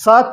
7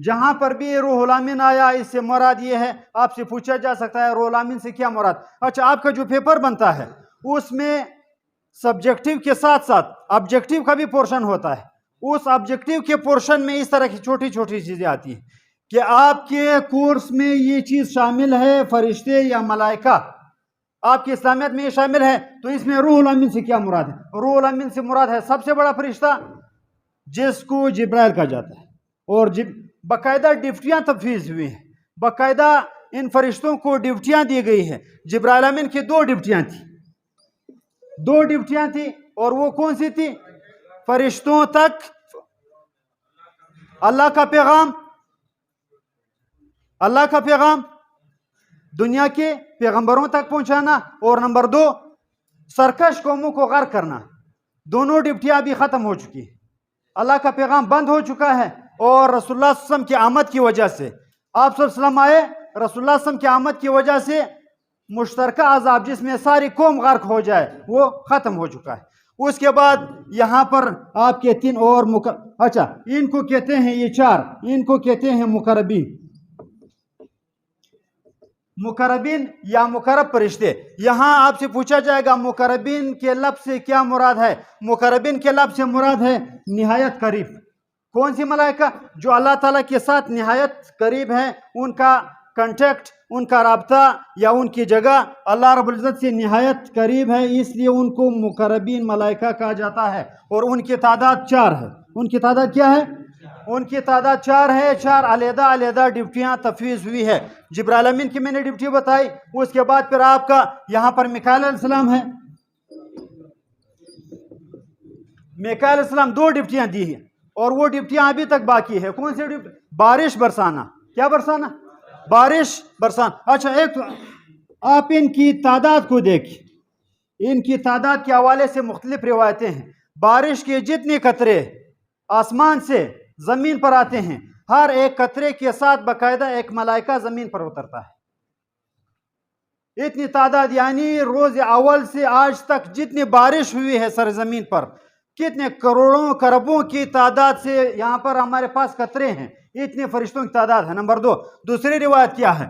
جہاں پر بھی روح الامین آیا اس سے مراد یہ ہے. آپ سے پوچھا جا سکتا ہے روح الامین سے کیا مراد. اچھا آپ کا جو پیپر بنتا ہے اس میں سبجیکٹیو کے ساتھ ساتھ آبجیکٹیو کا بھی پورشن ہوتا ہے. اس آبجیکٹیو کے پورشن میں اس طرح کی چھوٹی چھوٹی چیزیں آتی ہیں کہ آپ کے کورس میں یہ چیز شامل ہے فرشتے یا ملائکہ, آپ کی اسلامیت میں یہ شامل ہے, تو اس میں روح الامین سے کیا مراد ہے. روح الامین سے مراد ہے سب سے بڑا فرشتہ جس کو جبرائیل کہا جاتا ہے, اور باقاعدہ ڈیوٹیاں تفویض ہوئی ہیں, باقاعدہ ان فرشتوں کو ڈیوٹیاں دی گئی ہیں. جبرائیل امین کی دو ڈیوٹیاں تھیں, اور وہ کون سی تھی؟ فرشتوں تک اللہ کا پیغام دنیا کے پیغمبروں تک پہنچانا, اور نمبر 2 سرکش قوموں کو غرق کرنا. دونوں ڈیوٹیاں ابھی ختم ہو چکی ہیں. اللہ کا پیغام بند ہو چکا ہے, اور رسول اللہ صلی اللہ علیہ وسلم کی آمد کی وجہ سے, آپ صلی اللہ علیہ وسلم آئے, رسول اللہ صلی اللہ علیہ وسلم کی آمد کی وجہ سے مشترکہ عذاب جس میں ساری قوم غرق ہو جائے وہ ختم ہو چکا ہے. اس کے بعد یہاں پر آپ کے 3 اور اچھا ان کو کہتے ہیں, یہ 4 ان کو کہتے ہیں مقربین یا مقرب فرشتے. یہاں آپ سے پوچھا جائے گا مقربین کے لفظ سے کیا مراد ہے. مقربین کے لفظ سے مراد ہے نہایت قریب. کون سی ملائکہ؟ جو اللہ تعالیٰ کے ساتھ نہایت قریب ہیں, ان کا کنٹیکٹ, ان کا رابطہ یا ان کی جگہ اللہ رب العزت سے نہایت قریب ہے, اس لیے ان کو مقربین ملائکہ کہا جاتا ہے. اور ان کی تعداد 4 ہے. ان کی تعداد کیا ہے؟ ان کی تعداد 4 ہے. 4 علیحدہ ڈیوٹیاں تفویض ہوئی ہے. جبرائیل امین کی میں نے ڈیوٹی بتائی. اس کے بعد پھر آپ کا یہاں پر میکائیل علیہ السلام ہے. میکائیل علیہ السلام 2 ڈیوٹیاں دی ہیں, اور وہ ڈیوٹیاں ابھی تک باقی ہے. کون سی ڈیوٹی؟ بارش برسانا. کیا برسانا؟ بارش برسانا. اچھا ایک آپ ان کی تعداد کو دیکھیں. ان کی تعداد کے حوالے سے مختلف روایتیں ہیں. بارش کے جتنے قطرے آسمان سے زمین پر آتے ہیں, ہر ایک قطرے کے ساتھ باقاعدہ ایک ملائکہ زمین پر اترتا ہے. اتنی تعداد, یعنی روز اول سے آج تک جتنی بارش ہوئی ہے سرزمین پر, کتنے کروڑوں کربوں کی تعداد سے یہاں پر ہمارے پاس قطرے ہیں, اتنے فرشتوں کی تعداد ہے. نمبر 2 دوسری روایت کیا ہے؟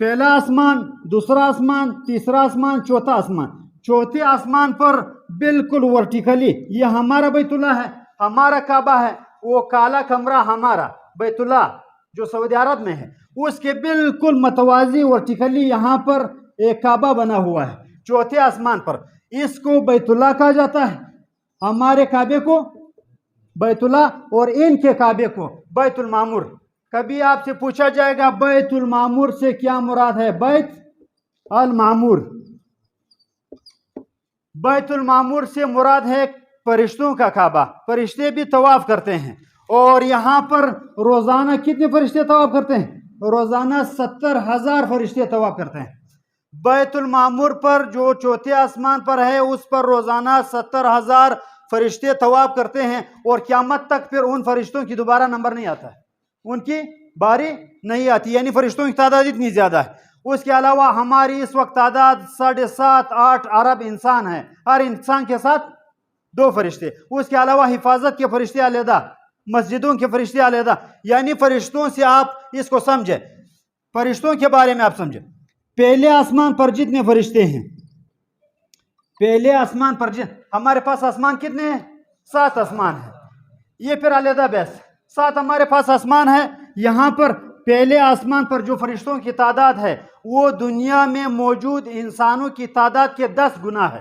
پہلا آسمان, دوسرا آسمان, تیسرا آسمان, چوتھا آسمان. چوتھے آسمان پر بالکل ورٹیکلی, یہ ہمارا بیت اللہ ہے, ہمارا کعبہ ہے, وہ کالا کمرہ ہمارا بیت اللہ جو سعودی عرب میں ہے, اس کے بالکل متوازی ورٹیکلی یہاں پر ایک کعبہ بنا ہوا ہے چوتھے آسمان پر. اس کو بیت اللہ کہا جاتا ہے, ہمارے کعبے کو بیت اللہ, اور ان کے کعبے کو بیت المعمور. کبھی آپ سے پوچھا جائے گا بیت المعمور سے کیا مراد ہے؟ بیت المعمور, بیت المعمور سے مراد ہے فرشتوں کا کعبہ. فرشتے بھی طواف کرتے ہیں, اور یہاں پر روزانہ کتنے فرشتے طواف کرتے ہیں؟ روزانہ 70,000 فرشتے طواف کرتے ہیں. بیت المعمور پر جو چوتھے آسمان پر ہے اس پر روزانہ 70,000 فرشتے طواف کرتے ہیں, اور قیامت تک پھر ان فرشتوں کی دوبارہ نمبر نہیں آتا ہے, ان کی باری نہیں آتی, یعنی فرشتوں کی تعداد اتنی زیادہ ہے. اس کے علاوہ ہماری اس وقت تعداد 7.5-8 ارب انسان ہے, ہر انسان کے ساتھ 2 فرشتے. اس کے علاوہ حفاظت کے فرشتے علیحدہ, مسجدوں کے فرشتے علیحدہ. یعنی فرشتوں سے آپ اس کو سمجھیں, فرشتوں کے بارے میں آپ سمجھیں. پہلے آسمان پر جتنے فرشتے ہیں, پہلے آسمان پر ہمارے پاس آسمان کتنے ہیں؟ 7 آسمان ہیں. یہ پھر علیحدہ بحث, 7 ہمارے پاس آسمان ہے. یہاں پر پہلے آسمان پر جو فرشتوں کی تعداد ہے وہ دنیا میں موجود انسانوں کی تعداد کے 10 گنا ہے.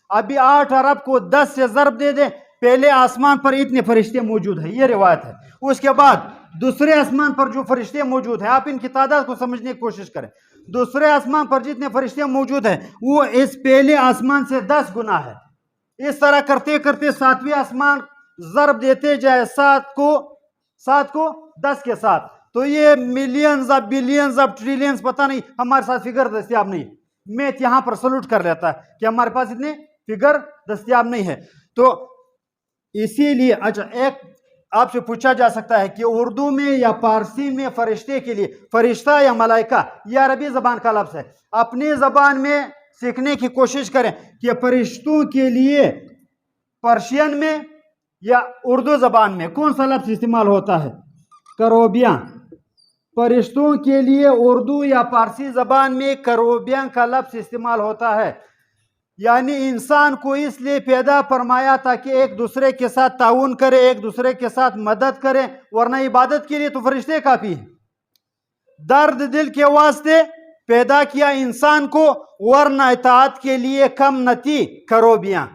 ابھی 8 ارب کو 10 سے ضرب دے دیں, پہلے آسمان پر اتنے فرشتے موجود ہیں, یہ روایت ہے. اس کے بعد دوسرے آسمان پر جو فرشتے موجود ہیں, آپ ان کی تعداد کو سمجھنے کی کوشش کریں. دوسرے آسمان پر جتنے فرشتے موجود ہیں وہ اس پہلے آسمان سے 10 گنا ہے. اس طرح کرتے کرتے 7ویں آسمان ضرب دیتے جائے 7 کو 10 کے ساتھ, تو یہ millions of billions of trillions, پتہ نہیں, ہمارے ساتھ فگر دستیاب نہیں. میتھ یہاں پر سلوٹ کر لیتا ہے کہ ہمارے پاس اتنے فگر دستیاب نہیں ہے. تو اسی لیے اچھا ایک آپ سے پوچھا جا سکتا ہے کہ اردو میں یا پارسی میں فرشتے کے لیے فرشتہ یا ملائکہ یہ عربی زبان کا لفظ ہے. اپنی زبان میں سیکھنے کی کوشش کریں کہ فرشتوں کے لیے پرشین میں یا اردو زبان میں کون سا لفظ استعمال ہوتا ہے. کروبیاں, فرشتوں کے لیے اردو یا فارسی زبان میں کروبیاں کا لفظ استعمال ہوتا ہے، یعنی انسان کو اس لیے پیدا فرمایا تاکہ ایک دوسرے کے ساتھ تعاون کرے، ایک دوسرے کے ساتھ مدد کرے، ورنہ عبادت کے لیے تو فرشتے کافی ہیں۔ درد دل کے واسطے پیدا کیا انسان کو، ورنہ اطاعت کے لیے کم نہ تھی کروبیاں۔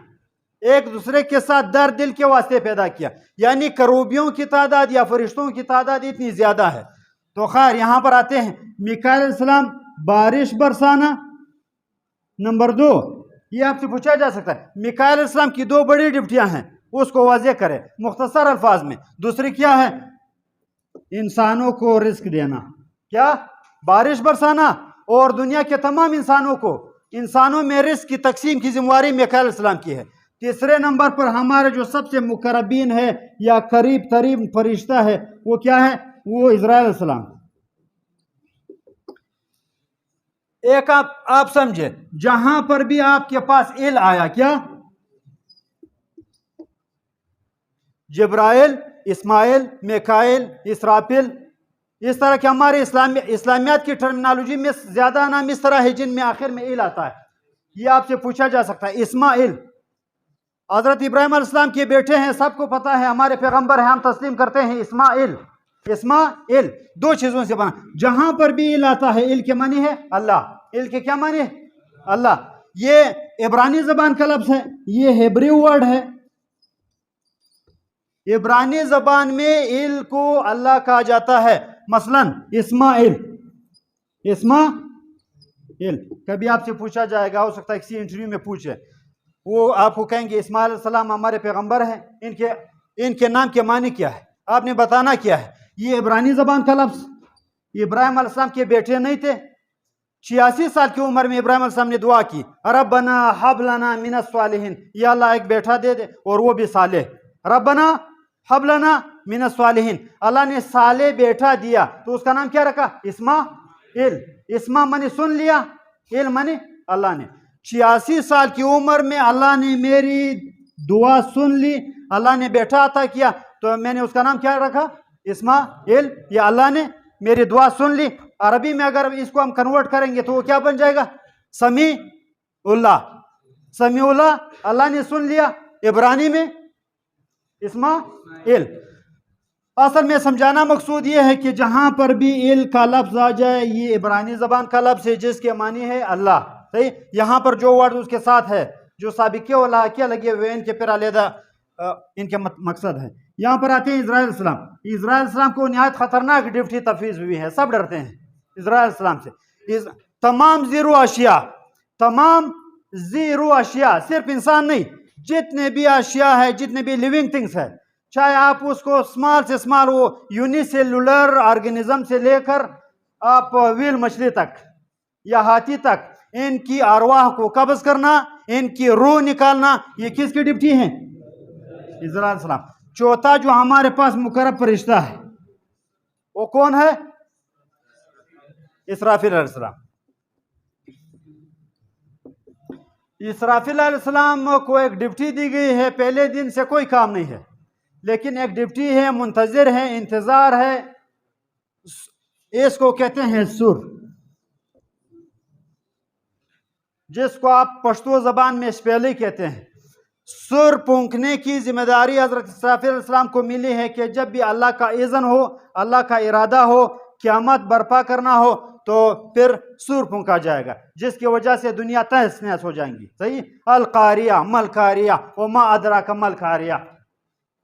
ایک دوسرے کے ساتھ درد دل کے واسطے پیدا کیا، یعنی کروبیوں کی تعداد یا فرشتوں کی تعداد اتنی زیادہ ہے۔ تو خیر یہاں پر آتے ہیں، میکائیل علیہ السلام بارش برسانا۔ نمبر 2، یہ آپ سے پوچھا جا سکتا ہے میکائیل علیہ السلام کی 2 بڑی ڈیوٹیاں ہیں، اس کو واضح کرے مختصر الفاظ میں۔ دوسری کیا ہے؟ انسانوں کو رزق دینا، کیا؟ بارش برسانا، اور دنیا کے تمام انسانوں میں رزق کی تقسیم کی ذمہ داری میکائیل علیہ السلام کی ہے۔ تیسرے نمبر پر ہمارے جو سب سے مقربین ہے یا قریب ترین فرشتہ ہے، وہ کیا ہے؟ وہ اسرائیل علیہ السلام۔ ایک آپ سمجھے، جہاں پر بھی آپ کے پاس ایل آیا، کیا؟ جبرائیل، اسماعیل، میکائیل، اسرافیل، اس طرح کے ہمارے اسلامیات کی ٹرمینالوجی میں زیادہ نام اس طرح ہے جن میں آخر میں ایل آتا ہے۔ یہ آپ سے پوچھا جا سکتا ہے۔ اسماعیل حضرت ابراہیم علیہ السلام کے بیٹے ہیں، سب کو پتا ہے، ہمارے پیغمبر ہیں، ہم تسلیم کرتے ہیں۔ اسماعیل 2 چیزوں سے بنا۔ جہاں پر بھی ایل آتا ہے، ایل کے معنی ہے اللہ۔ ایل کے کیا معنی ہے؟ اللہ۔ یہ عبرانی زبان کا لفظ ہے، یہ ہیبریو ورڈ ہے۔ عبرانی زبان میں ایل کو اللہ کہا جاتا ہے۔ مثلا اسماعیل، کبھی آپ سے پوچھا جائے گا، ہو سکتا ہے کسی انٹرویو میں پوچھے، وہ آپ کو کہیں گے اسماعیل علیہ السلام ہمارے پیغمبر ہیں، ان کے نام کے معنی کیا ہے؟ آپ نے بتانا کیا ہے؟ یہ عبرانی زبان کا لفظ۔ ابراہیم علیہ السلام کے بیٹے نہیں تھے؟ 86 سال کی عمر میں ابراہیم علیہ السلام نے دعا کی، ربنا حب لنا من الصالحین، یا اللہ ایک بیٹا دے دے اور وہ بھی صالح۔ ربنا حب لنا من الصالحین، اللہ نے صالح بیٹا دیا تو اس کا نام کیا رکھا؟ اسماعیل۔ اسما منی سن لیا، ایل منی اللہ نے۔ 86 سال کی عمر میں اللہ نے میری دعا سن لی، اللہ نے بیٹا عطا کیا، تو میں نے اس کا نام کیا رکھا؟ اسماعیل۔ یا اللہ نے میری دعا سن لی۔ عربی میں اگر اس کو ہم کنورٹ کریں گے تو وہ کیا بن جائے گا؟ سمیع اللہ، اللہ نے سن لیا۔ عبرانی میں اسماعیل۔ اصل میں سمجھانا مقصود یہ ہے کہ جہاں پر بھی ایل کا لفظ آ جائے، یہ عبرانی زبان کا لفظ ہے جس کے معنی ہے اللہ۔ صحیح؟ یہاں پر جو ورڈ اس کے ساتھ ہے، جو سابقے و لاحقے لگے ہوئے، ان کے پھر علیحدہ ان کے مقصد ہے۔ یہاں پر آتے ہیں اسرائیل علیہ السلام۔ اسرائیل علیہ السلام کو نہایت خطرناک ڈیوٹی تفویض ہوئی ہے، سب ڈرتے ہیں اسرائیل علیہ السلام سے۔ تمام زیرو اشیاء، صرف انسان نہیں، جتنے بھی اشیاء ہے، جتنے بھی لیونگ تھنگس ہے، چاہے آپ اس کو اسمال سے اسمال، وہ یونی سیلولر آرگنزم سے لے کر آپ ویل مچھلی تک یا ہاتھی تک، ان کی ارواح کو قبض کرنا، ان کی روح نکالنا، یہ کس کی ڈیوٹی ہے؟ اسرائیل علیہ السلام۔ چوتھا جو ہمارے پاس مقرب فرشتہ ہے وہ کون ہے؟ اسرافیل علیہ السلام۔ اسرافیل علیہ السلام کو ایک ڈیوٹی دی گئی ہے، پہلے دن سے کوئی کام نہیں ہے، لیکن ایک ڈیوٹی ہے، منتظر ہے، انتظار ہے، اس کو کہتے ہیں سر، جس کو آپ پشتو زبان میں اسپیلی کہتے ہیں۔ سر پھونکنے کی ذمہ داری حضرت اسرافیل علیہ السلام کو ملی ہے کہ جب بھی اللہ کا اذن ہو، اللہ کا ارادہ ہو، قیامت برپا کرنا ہو، تو پھر سور پھونکا جائے گا، جس کی وجہ سے دنیا تہس نہس ہو جائیں گی۔ صحیح؟ القاریہ مل قاریہ وما ادراک مل قاریہ،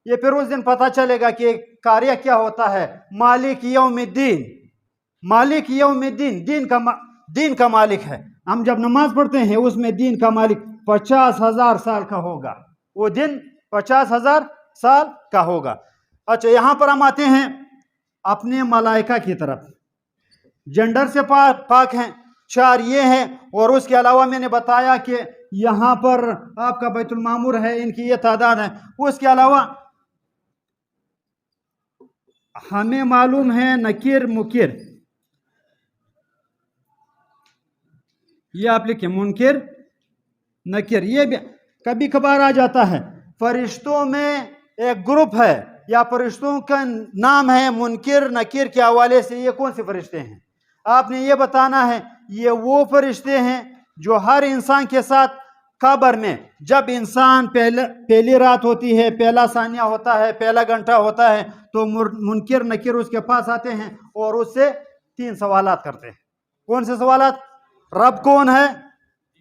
یہ پھر اس دن پتہ چلے گا کہ قاریہ کیا ہوتا ہے۔ مالک یوم الدین، مالک یوم الدین، دین کا مالک ہے۔ ہم جب نماز پڑھتے ہیں اس میں دین کا مالک 50,000 سال کا ہوگا، وہ دن 50,000 سال کا ہوگا۔ اچھا، یہاں پر ہم آتے ہیں اپنے ملائکہ کی طرف۔ جنڈر سے پاک ہیں، 4 یہ ہیں، اور اس کے علاوہ میں نے بتایا کہ یہاں پر آپ کا بیت المعمور ہے، ان کی یہ تعداد ہے۔ اس کے علاوہ ہمیں معلوم ہے نکیر مکر، یہ آپ لکھیں منکر نکیر، یہ بھی کبھی کبھار آ جاتا ہے۔ فرشتوں میں ایک گروپ ہے یا فرشتوں کا نام ہے منکر نکیر کے حوالے سے یہ کون سے فرشتے ہیں؟ آپ نے یہ بتانا ہے یہ وہ فرشتے ہیں جو ہر انسان کے ساتھ قبر میں جب انسان پہلی رات ہوتی ہے، پہلا ثانیہ ہوتا ہے، پہلا گھنٹہ ہوتا ہے، تو منکر نکیر اس کے پاس آتے ہیں اور اس سے 3 سوالات کرتے ہیں۔ کون سے سوالات؟ رب کون ہے،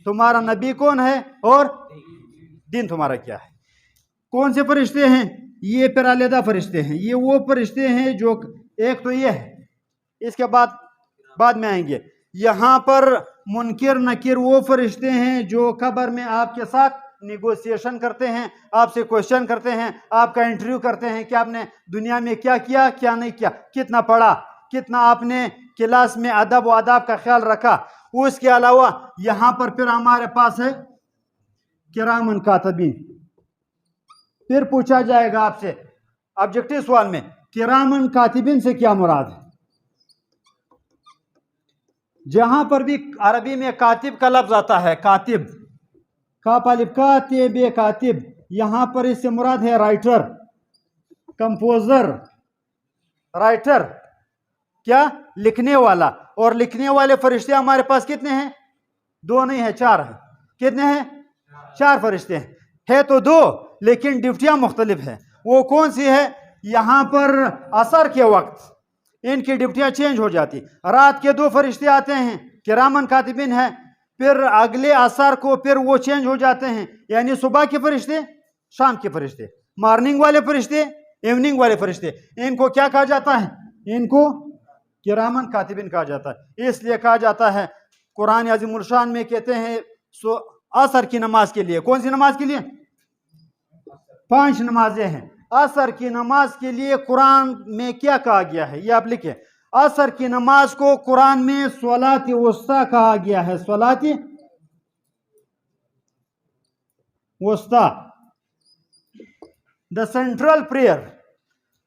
تمہارا نبی کون ہے، اور دین تمہارا کیا ہے۔ کون سے فرشتے ہیں؟ یہ پھر علیحدہ فرشتے ہیں۔ یہ وہ فرشتے ہیں جو ایک تو یہ ہے، اس کے بعد میں آئیں گے۔ یہاں پر منکر نکیر وہ فرشتے ہیں جو قبر میں آپ کے ساتھ نیگوسیشن کرتے ہیں، آپ سے کوشچن کرتے ہیں، آپ کا انٹرویو کرتے ہیں کہ آپ نے دنیا میں کیا کیا، کیا نہیں کیا، کتنا پڑھا، کتنا آپ نے کلاس میں ادب و آداب کا خیال رکھا۔ اس کے علاوہ یہاں پر پھر ہمارے پاس ہے کرامن کاتبین۔ پھر پوچھا جائے گا آپ سے آبجیکٹیو سوال میں کرامن کاتبین سے کیا مراد ہے؟ جہاں پر بھی عربی میں کاتب کا لفظ آتا ہے، کاتب، کاتب، کاتب، یہاں پر اس سے مراد ہے رائٹر، کمپوزر، رائٹر، کیا؟ لکھنے والا۔ اور لکھنے والے فرشتے ہمارے پاس کتنے ہیں؟ 2 نہیں ہے، 4 ہیں۔ کتنے ہیں؟ 4 فرشتے ہیں۔ ہے تو 2 لیکن ڈیوٹیاں مختلف ہیں۔ وہ کون سی ہے؟ یہاں پر عصر کے وقت ان کی ڈیوٹیاں چینج ہو جاتی۔ رات کے 2 فرشتے آتے ہیں، کرامن کاتبین ہیں، پھر اگلے عصر کو پھر وہ چینج ہو جاتے ہیں، یعنی صبح کے فرشتے، شام کے فرشتے، مارننگ والے فرشتے، ایوننگ والے فرشتے۔ ان کو کیا کہا جاتا ہے؟ ان کو کرامن کاتبین کہا جاتا ہے۔ اس لیے کہا جاتا ہے قرآن عظیم الشان میں کہتے ہیں عصر کی نماز کے لیے، کون سی نماز کے لیے؟ 5 نمازیں ہیں۔ عصر کی نماز کے لیے قرآن میں کیا کہا گیا ہے؟ یہ آپ لکھیں، عصر کی نماز کو قرآن میں صلاۃ وسطیٰ کہا گیا ہے۔ صلاۃ وسطیٰ، دا سینٹرل پریئر،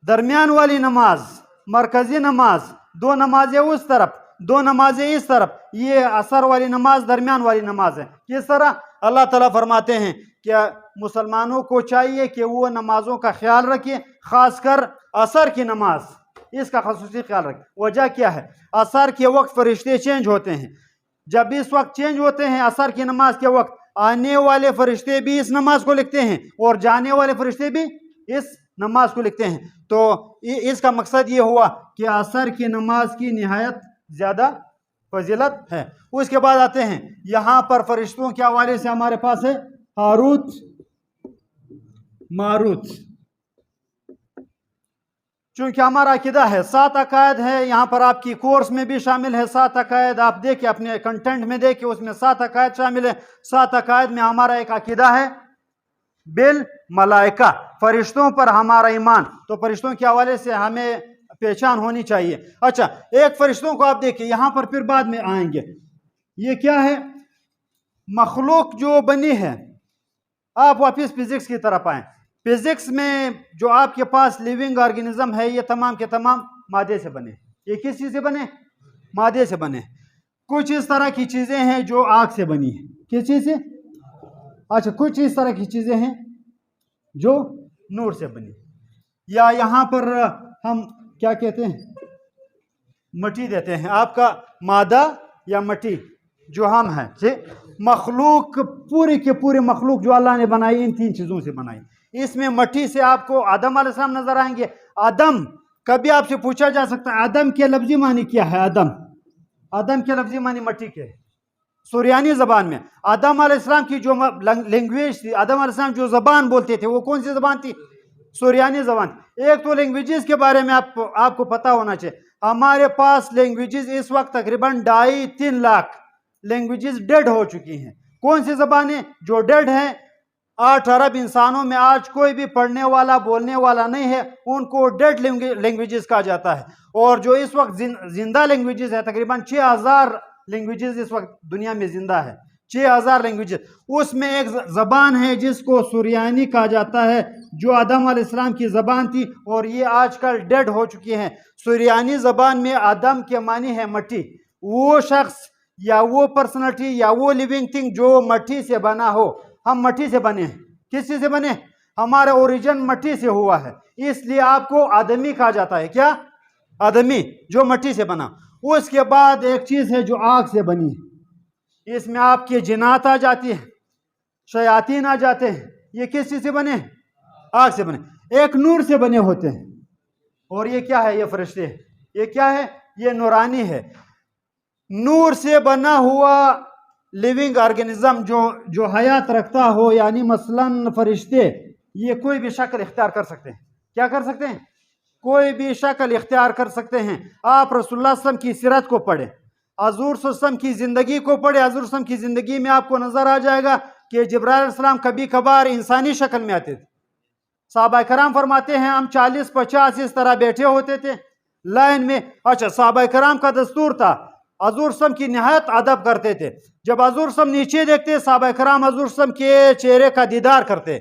درمیان والی نماز، مرکزی نماز۔ 2 نمازیں اس طرف، 2 نمازیں اس طرف، یہ عصر والی نماز درمیان والی نماز ہے۔ کس طرح؟ اللہ تعالیٰ فرماتے ہیں کہ مسلمانوں کو چاہیے کہ وہ نمازوں کا خیال رکھیں، خاص کر عصر کی نماز، اس کا خصوصی خیال رکھیں۔ وجہ کیا ہے؟ عصر کے وقت فرشتے چینج ہوتے ہیں۔ جب اس وقت چینج ہوتے ہیں عصر کی نماز کے وقت، آنے والے فرشتے بھی اس نماز کو لکھتے ہیں اور جانے والے فرشتے بھی اس نماز کو لکھتے ہیں۔ تو اس کا مقصد یہ ہوا کہ عصر کی نماز کی نہایت زیادہ فضیلت ہے۔ اس کے بعد آتے ہیں یہاں پر فرشتوں کے حوالے سے ہمارے پاس ہے ہاروت ماروت۔ چونکہ ہمارا عقیدہ ہے 7 عقائد ہے، یہاں پر آپ کی کورس میں بھی شامل ہے 7 عقائد، آپ دیکھیں اپنے کنٹینٹ میں دیکھیں، اس میں 7 عقائد شامل ہے۔ 7 عقائد میں ہمارا ایک عقیدہ ہے بالملائکہ، فرشتوں پر ہمارا ایمان۔ تو فرشتوں کے حوالے سے ہمیں پہچان ہونی چاہیے۔ اچھا، ایک فرشتوں کو آپ دیکھیں، یہاں پر پھر بعد میں آئیں گے۔ یہ کیا ہے؟ مخلوق جو بنی ہے۔ آپ واپس فزکس کی طرف آئیں۔ فزکس میں جو آپ کے پاس لیونگ آرگینزم ہے یہ تمام کے تمام مادے سے بنے۔ یہ کس چیز سے بنے؟ مادے سے بنے۔ کچھ اس طرح کی چیزیں ہیں جو آگ سے بنی ہیں۔ کس چیز سے؟ اچھا، کچھ اس طرح کی چیزیں ہیں جو نور سے بنی، یا یہاں پر ہم کیا کہتے ہیں؟ مٹی دیتے ہیں۔ آپ کا مادہ یا مٹی جو ہم ہیں، مخلوق پوری کے پوری مخلوق جو اللہ نے بنائی ان 3 چیزوں سے بنائی۔ اس میں مٹی سے آپ کو آدم علیہ السلام نظر آئیں گے۔ آدم، کبھی آپ سے پوچھا جا سکتا ہے آدم کے لفظی معنی کیا ہے؟ آدم کے لفظی معنی مٹی کے ہے۔ سریانی زبان میں آدم علیہ السلام کی جو لینگویج تھی، آدم علیہ السلام جو زبان بولتے تھے وہ کون سی زبان تھی؟ سریانی زبان۔ ایک تو لینگویجز کے بارے میں آپ کو پتہ ہونا چاہیے، ہمارے پاس لینگویجز اس وقت تقریباً 2.5-3 لاکھ لینگویجز ڈیڈ ہو چکی ہیں۔ کون سی زبانیں جو ڈیڈ ہیں؟ 8 ارب انسانوں میں آج کوئی بھی پڑھنے والا بولنے والا نہیں ہے، ان کو ڈیڈ لینگویجز کہا جاتا ہے۔ اور جو اس وقت زندہ لینگویجز ہے تقریباً 6000 لینگویجز اس وقت دنیا میں زندہ ہے، 6000 لینگویجز۔ اس میں ایک زبان ہے جس کو سریانی کہا جاتا ہے، جو آدم علیہ السلام کی زبان تھی اور یہ آج کل ڈیڈ ہو چکی ہے۔ سریانی زبان میں آدم کے معنی ہے مٹی، وہ شخص یا وہ پرسنالٹی یا وہ لیونگ تھنگ جو مٹی سے بنا ہو۔ ہم مٹی سے بنے ہیں۔ کس چیز سے بنے؟ ہمارا اوریجن مٹی سے ہوا ہے، اس لیے آپ کو آدمی کہا جاتا ہے. کیا؟ آدمی، جو مٹی سے بنا. اس کے بعد ایک چیز ہے جو آگ سے بنی ہے، اس میں آپ کے جنات آ جاتی ہیں، شیاطین آ جاتے ہیں. یہ کس چیز سے بنے؟ آگ سے بنے. ایک نور سے بنے ہوتے ہیں. اور یہ کیا ہے؟ یہ فرشتے. یہ کیا ہے؟ یہ نورانی ہے. نور سے بنا ہوا لیونگ آرگنزم جو حیات رکھتا ہو، یعنی مثلاً فرشتے، یہ کوئی بھی شکل اختیار کر سکتے ہیں. کیا کر سکتے ہیں؟ کوئی بھی شکل اختیار کر سکتے ہیں. آپ رسول اللہ صلی اللہ علیہ وسلم کی سیرت کو پڑھیں، حضور صلی اللہ علیہ وسلم کی زندگی کو پڑھیں. حضور صلی اللہ علیہ وسلم کی زندگی میں آپ کو نظر آ جائے گا کہ جبرائیل علیہ السلام کبھی کبھار انسانی شکل میں آتے تھے. صحابہ کرام فرماتے ہیں ہم 40-50 اس طرح بیٹھے ہوتے تھے لائن میں. اچھا، صحابہ کرام کا دستور تھا، حضور صلی اللہ علیہ وسلم کی نہایت ادب کرتے تھے. جب حضور صلی اللہ علیہ وسلم نیچے دیکھتے، صحابہ کرام حضور صلی اللہ علیہ وسلم کے چہرے کا دیدار کرتے.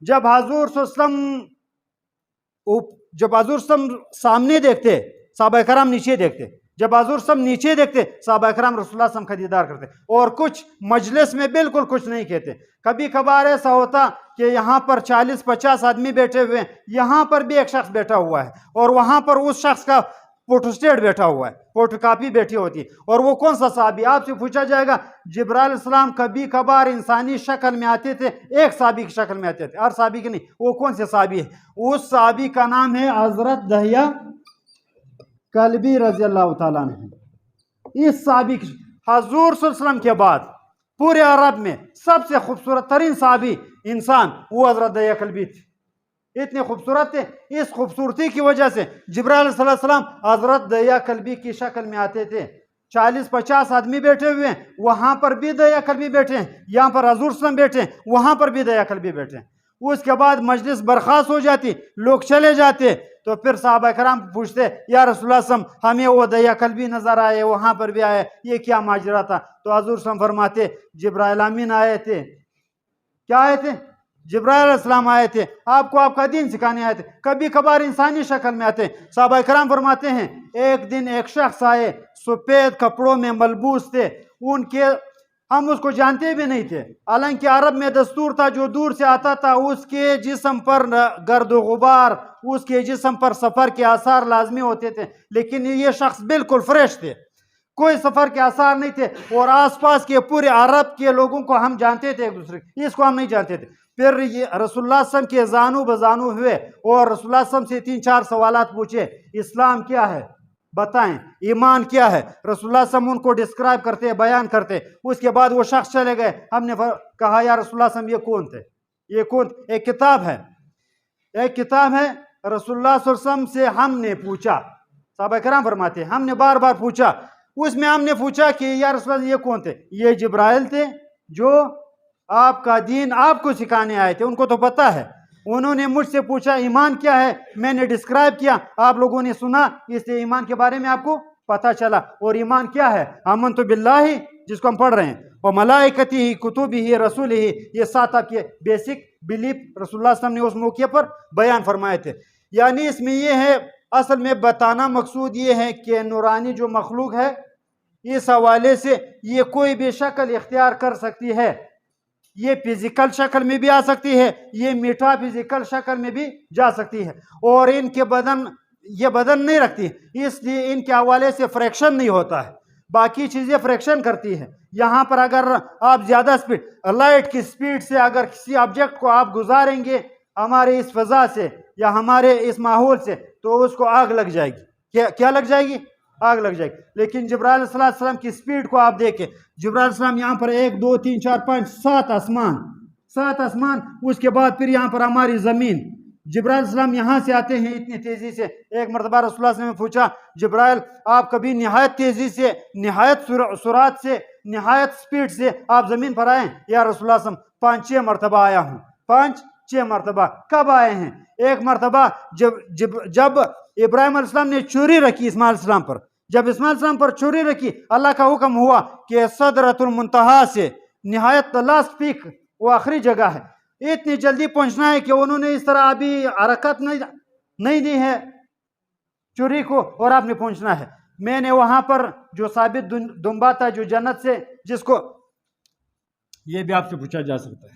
جب حضور صلی اللہ علیہ وسلم سامنے دیکھتے، صحابہ کرام نیچے دیکھتے. جب حضور صلی اللہ علیہ وسلم نیچے دیکھتے، صحابہ کرام رسول اللہ صلی اللہ علیہ وسلم کا دیدار کرتے. اور کچھ مجلس میں بالکل کچھ نہیں کہتے. کبھی کبھار ایسا ہوتا کہ یہاں پر 40-50 آدمی بیٹھے ہوئے ہیں، یہاں پر بھی ایک شخص بیٹھا ہوا ہے، اور وہاں پر اس شخص کا فوٹوسٹیٹ بیٹھا ہوا ہے، فوٹو کاپی بیٹھی ہوتی ہے. اور وہ کون سا صحابی؟ آپ سے پوچھا جائے گا. جبرائیل علیہ السلام کبھی کبھار انسانی شکل میں آتے تھے، ایک صحابی کی شکل میں آتے تھے، ہر صحابی کی نہیں. وہ کون سے صحابی ہے؟ اس صحابی کا نام ہے حضرت دہیہ کلبی رضی اللہ تعالیٰ عنہ. اس صحابی کی حضور صلی اللہ علیہ وسلم کے بعد پورے عرب میں سب سے خوبصورت ترین صحابی انسان وہ حضرت دہیہ کلبی تھے. اتنے خوبصورت تھے. اس خوبصورتی کی وجہ سے جبرائیل علیہ السلام حضرت دہیہ کلبی کی شکل میں آتے تھے. 40-50 آدمی بیٹھے ہوئے ہیں، وہاں پر بھی دہیہ کلبی بیٹھے ہیں، یہاں پر حضور صلی اللہ علیہ وسلم بیٹھے ہیں، وہاں پر بھی دہیہ کلبی بیٹھے ہیں. اس کے بعد مجلس برخاست ہو جاتی، لوگ چلے جاتے. تو پھر صحابہ کرام پوچھتے یا رسول اللہ صلی اللہ علیہ وسلم ہمیں وہ دہیہ کلبی نظر آئے، وہاں پر بھی آئے، یہ کیا ماجرا تھا؟ تو حضور صلی اللہ علیہ وسلم فرماتے جبرائیل امین آئے تھے. کیا آئے تھے؟ جبرائیل علیہ السلام آئے تھے، آپ کو آپ کا دین سکھانے آئے تھے. کبھی کبھار انسانی شکل میں آتے. صحابہ کرام فرماتے ہیں ایک دن ایک شخص آئے، سفید کپڑوں میں ملبوس تھے. ہم اس کو جانتے بھی نہیں تھے، حالانکہ عرب میں دستور تھا جو دور سے آتا تھا اس کے جسم پر گرد و غبار، اس کے جسم پر سفر کے آثار لازمی ہوتے تھے. لیکن یہ شخص بالکل فریش تھے، کوئی سفر کے آثار نہیں تھے. اور آس پاس کے پورے عرب کے لوگوں کو ہم جانتے تھے، ایک دوسرے، اس کو ہم نہیں جانتے تھے. پھر یہ رسول اللہ صلی اللہ علیہ وسلم کے زانو بزانو ہوئے اور رسول اللہ صلی اللہ علیہ وسلم سے 3-4 سوالات پوچھے. اسلام کیا ہے بتائیں، ایمان کیا ہے؟ رسول اللہ صلی اللہ علیہ وسلم ان کو ڈسکرائب کرتے، بیان کرتے. اس کے بعد وہ شخص چلے گئے. ہم نے کہا یا رسول اللہ صلی اللہ علیہ وسلم یہ کون تھے؟ یہ کون؟ ایک کتاب ہے رسول اللہ صلی اللہ علیہ وسلم سے ہم نے پوچھا. صحابہ کرام فرماتے ہیں ہم نے بار بار پوچھا. اس میں ہم نے پوچھا کہ یا رسول اللہ یہ کون تھے؟ یہ جبرائیل تھے جو آپ کا دین آپ کو سکھانے آئے تھے، ان کو تو پتہ ہے. انہوں نے مجھ سے پوچھا ایمان کیا ہے، میں نے ڈسکرائب کیا، آپ لوگوں نے سنا، اس لیے ایمان کے بارے میں آپ کو پتہ چلا. اور ایمان کیا ہے؟ آمنت باللہ، جس کو ہم پڑھ رہے ہیں، وملائکتہ کتبہ رسولہ، یہ 7 آپ کے بیسک بلیف رسول اللہ صلی اللہ علیہ وسلم نے اس موقع پر بیان فرمائے تھے. یعنی اس میں یہ ہے، اصل میں بتانا مقصود یہ ہے کہ نورانی جو مخلوق ہے اس حوالے سے یہ کوئی بھی شکل اختیار کر سکتی ہے. یہ فزیکل شکل میں بھی آ سکتی ہے، یہ میٹا فزیکل شکل میں بھی جا سکتی ہے. اور ان کے یہ بدن نہیں رکھتی، اس لیے ان کے حوالے سے فریکشن نہیں ہوتا ہے. باقی چیزیں فریکشن کرتی ہیں. یہاں پر اگر آپ زیادہ سپیڈ، لائٹ کی سپیڈ سے اگر کسی آبجیکٹ کو آپ گزاریں گے ہمارے اس فضا سے یا ہمارے اس ماحول سے، تو اس کو آگ لگ جائے گی. کیا لگ جائے گی؟ آگ لگ جائے گی. لیکن جبرائیل صلی اللہ علیہ وسلم کی سپیڈ کو آپ دیکھیں. جبرائیل علیہ السلام یہاں پر 1 2 3 4 5 7 آسمان، اس کے بعد پھر یہاں پر ہماری زمین. جبرائیل علیہ السلام یہاں سے آتے ہیں اتنی تیزی سے. ایک مرتبہ رسول اللہ صلی اللہ علیہ وسلم نے پوچھا جبرائیل آپ کبھی نہایت تیزی سے، نہایت سرعت سے، نہایت سپیڈ سے آپ زمین پر آئے؟ یا رسول اللہ صلی اللہ علیہ وسلم 5-6 مرتبہ آیا ہوں. 5-6 مرتبہ. کب آئے ہیں؟ ایک مرتبہ جب ابراہیم علیہ السلام نے چوری رکھی اسماعیل علیہ السلام پر. جب اسماعیل علیہ السلام پر چوری رکھی، اللہ کا حکم ہوا کہ صدرۃ المنتہا سے نہایت لاسٹ پیک، وہ آخری جگہ ہے، اتنی جلدی پہنچنا ہے کہ انہوں نے اس طرح ابھی حرکت نہیں دی ہے چوری کو، اور آپ نے پہنچنا ہے. میں نے وہاں پر جو ثابت دمبا تھا جو جنت سے، جس کو یہ بھی آپ سے پوچھا جا سکتا ہے،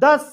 10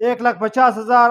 1,50,000,